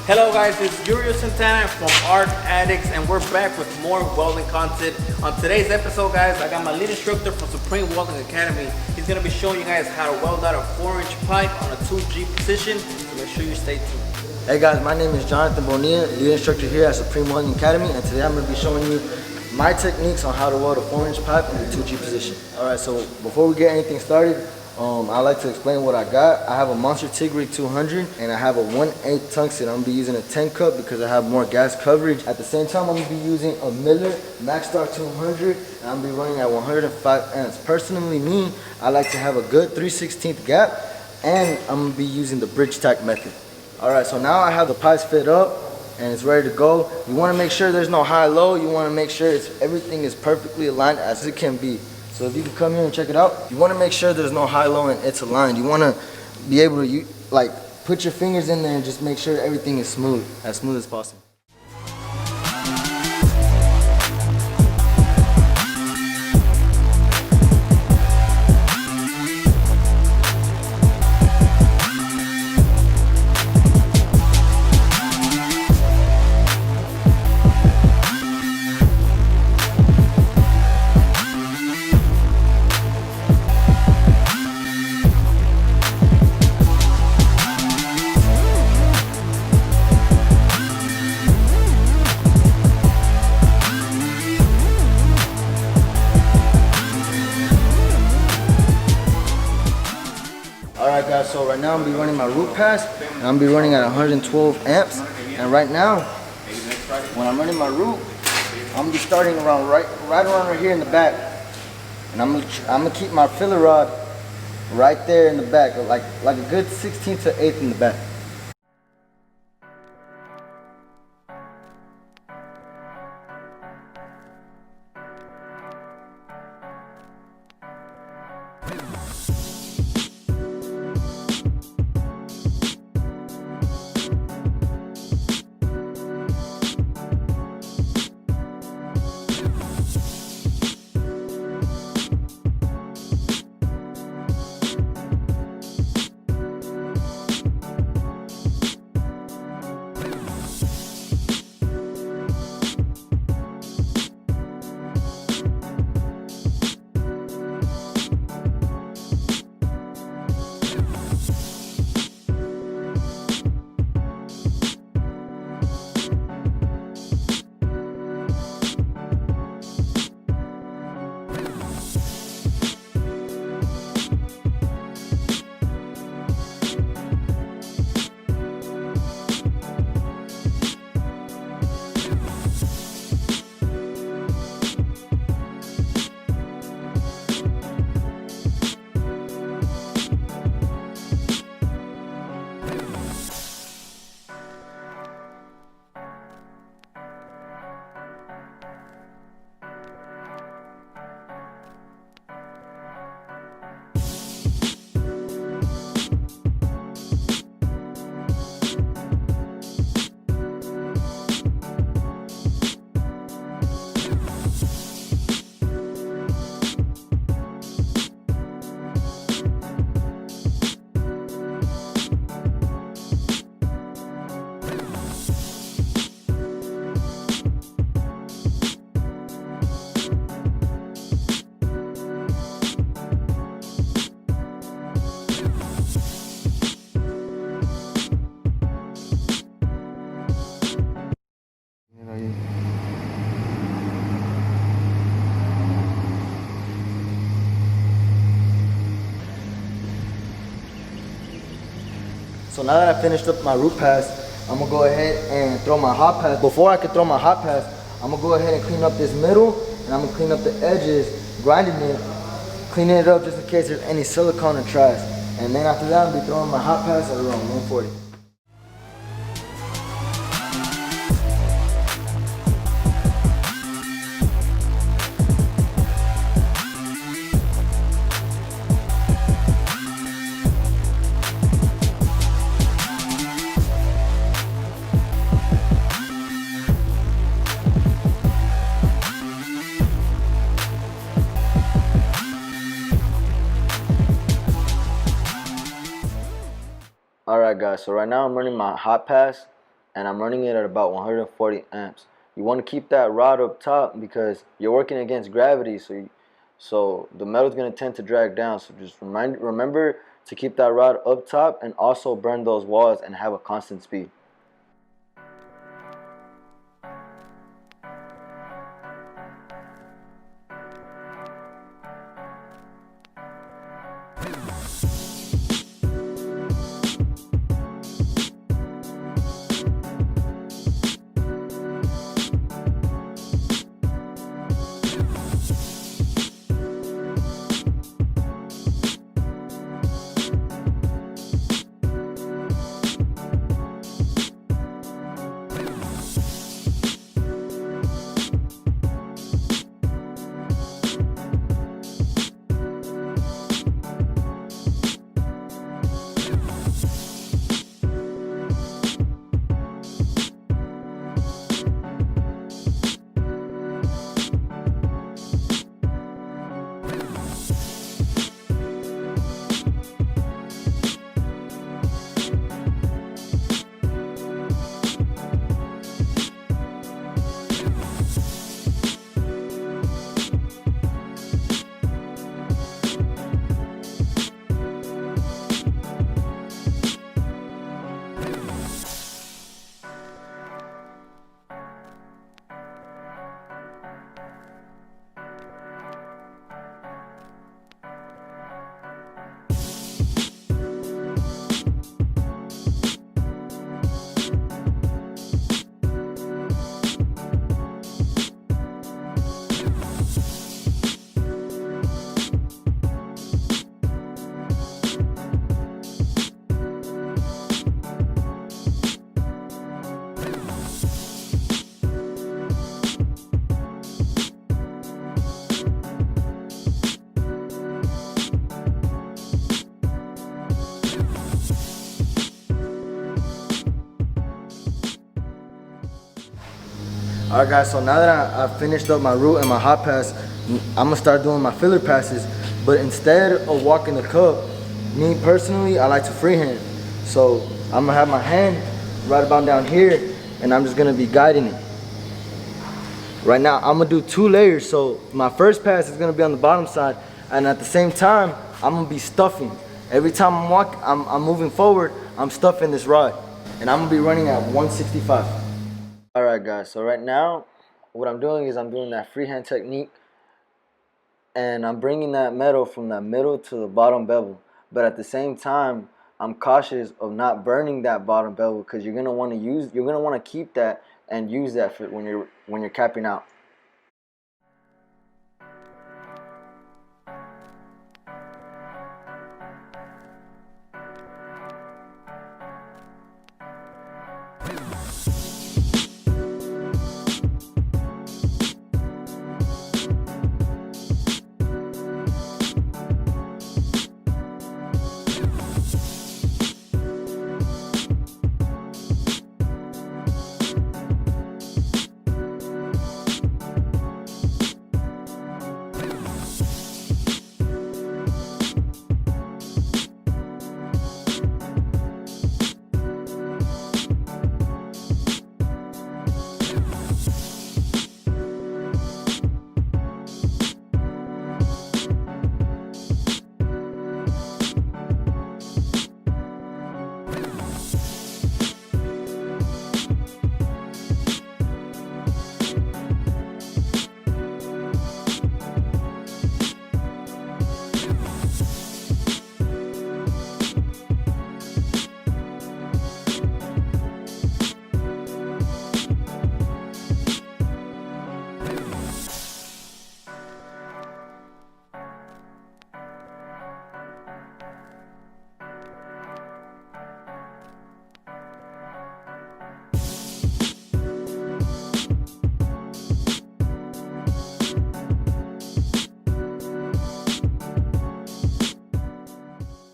Hello guys, it's Yurio Santana from Art Addicts and we're back with more welding content. On today's episode guys, I got my lead instructor from Supreme Welding Academy. He's going to be showing you guys how to weld out a 4-inch pipe on a 2G position, so make sure you stay tuned. Hey guys, my name is Jonathan Bonilla, lead instructor here at Supreme Welding Academy, and today I'm going to be showing you my techniques on how to weld a 4-inch pipe in the 2G position. Alright, so before we get anything started, I like to explain what I got. I have a Monster TIG Rig 200 and I have a 1/8 tungsten. I'm going to be using a 10 cup because I have more gas coverage. At the same time, I'm going to be using a Miller Maxstar 200 and I'm going to be running at 105 amps. Personally, me, I like to have a good 3/16 gap and I'm going to be using the bridge tack method. Alright, so now I have the pipes fit up and it's ready to go. You want to make sure there's no high-low. You want to make sure everything is perfectly aligned as it can be. So if you can come here and check it out, you want to make sure there's no high-low and it's aligned. You want to be able to put your fingers in there and just make sure everything is smooth as possible. Alright guys, so right now I'm going to be running my root pass and I'm going to be running at 112 amps. And right now, when I'm running my root, I'm going to be starting around right around right here in the back. And I'm going to keep my filler rod right there in the back, like a good 16th to 8th in the back. So now that I finished up my root pass, I'm gonna go ahead and throw my hot pass. Before I can throw my hot pass, I'm gonna go ahead and clean up this middle and I'm gonna clean up the edges, grinding it, cleaning it up just in case there's any silicone or trash. And then after that, I'm gonna be throwing my hot pass at around 140. Alright guys, so right now I'm running my hot pass and I'm running it at about 140 amps. You want to keep that rod up top because you're working against gravity, so the metal's going to tend to drag down. So just remember to keep that rod up top and also burn those walls and have a constant speed. Alright guys, so now that I finished up my root and my hot pass, I'm gonna start doing my filler passes. But instead of walking the cup, me personally, I like to freehand. So I'm gonna have my hand right about down here and I'm just gonna be guiding it. Right now, I'm gonna do 2 layers. So my first pass is gonna be on the bottom side, and at the same time, I'm gonna be stuffing. Every time I'm moving forward, I'm stuffing this rod. And I'm gonna be running at 165. Alright guys, so right now, what I'm doing is I'm doing that freehand technique, and I'm bringing that metal from that middle to the bottom bevel. But at the same time, I'm cautious of not burning that bottom bevel because you're gonna want to keep that and use that for when you're capping out.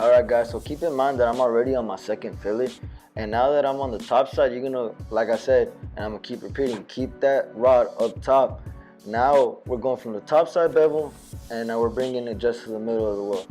Alright guys, so keep in mind that I'm already on my second filler, and now that I'm on the top side, you're gonna, like I said, and I'm gonna keep repeating, keep that rod up top. Now we're going from the top side bevel, and now we're bringing it just to the middle of the wheel.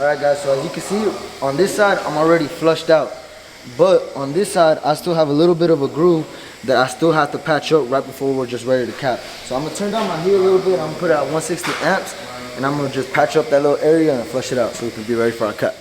Alright guys, so as you can see, on this side, I'm already flushed out. But on this side, I still have a little bit of a groove that I still have to patch up right before we're just ready to cap. So I'm gonna turn down my heat a little bit, I'm gonna put it at 160 amps, and I'm gonna just patch up that little area and flush it out so we can be ready for our cap.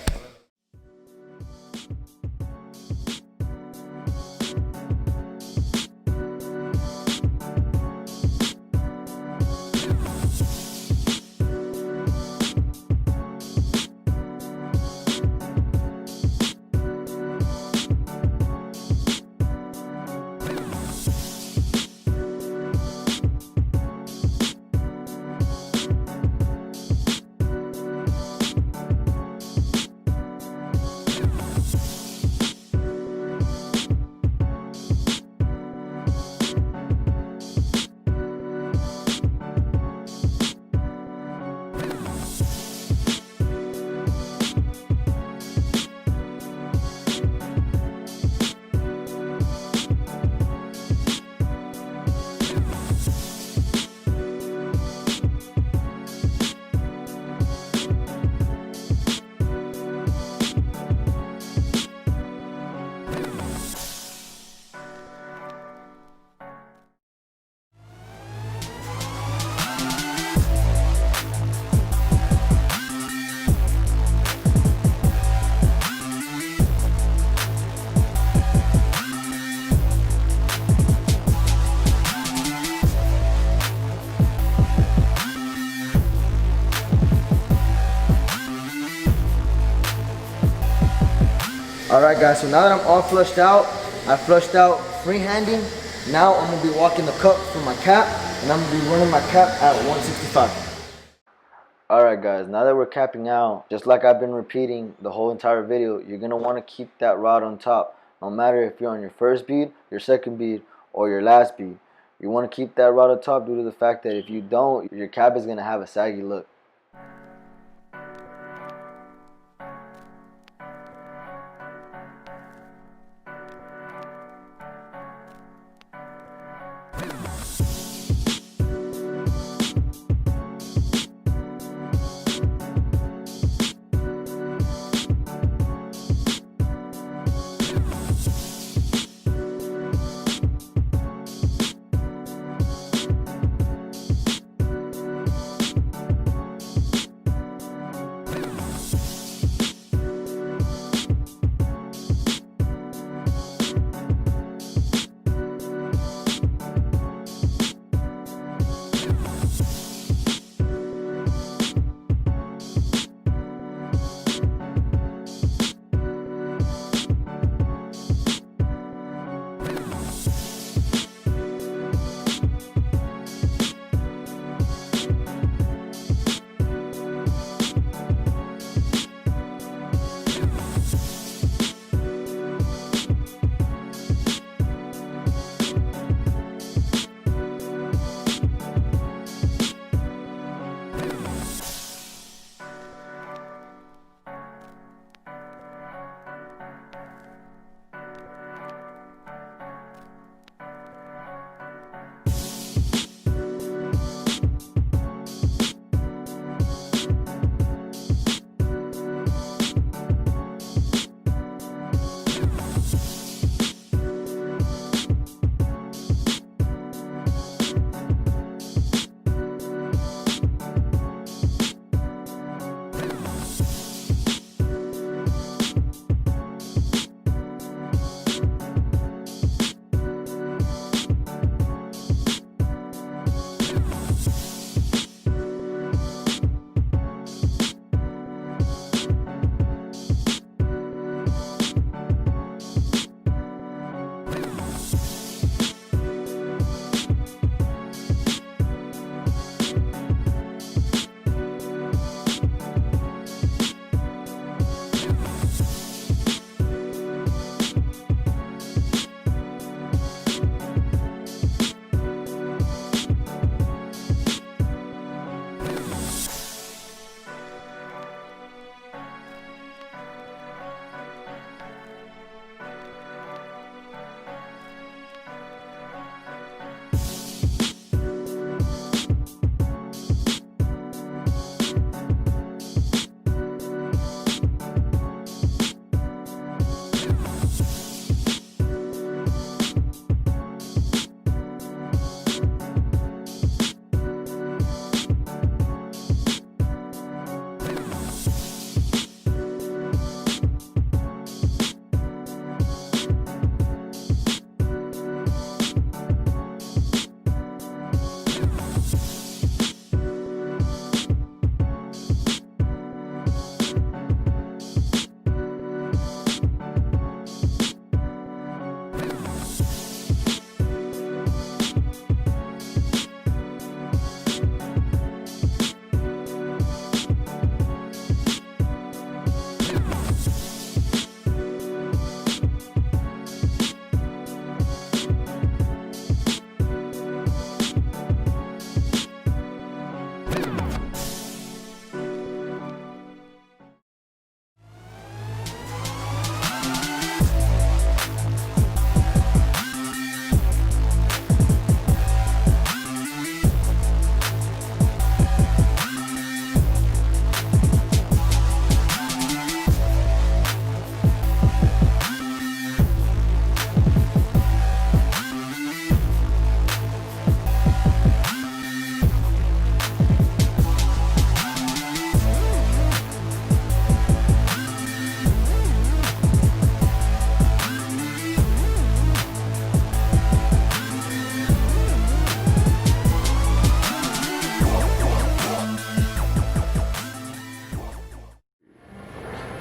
Alright guys, so now that I'm all flushed out, I flushed out freehanding. Now I'm gonna be walking the cup for my cap, and I'm gonna be running my cap at 165. Alright guys, now that we're capping out, just like I've been repeating the whole entire video, you're gonna wanna keep that rod on top. No matter if you're on your first bead, your second bead, or your last bead. You wanna keep that rod on top due to the fact that if you don't, your cap is gonna have a saggy look.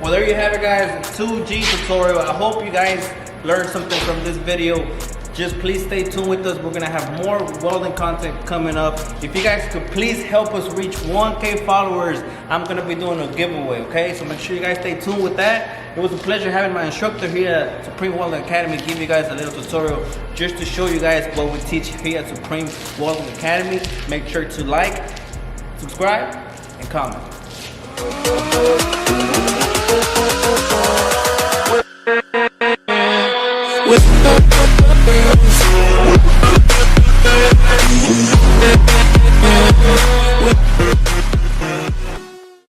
Well, there you have it, guys. 2G tutorial. I hope you guys learned something from this video. Just please stay tuned with us. We're gonna have more welding content coming up. If you guys could please help us reach 1K followers, I'm gonna be doing a giveaway, okay? So make sure you guys stay tuned with that. It was a pleasure having my instructor here at Supreme Welding Academy give you guys a little tutorial just to show you guys what we teach here at Supreme Welding Academy. Make sure to like, subscribe, and comment. With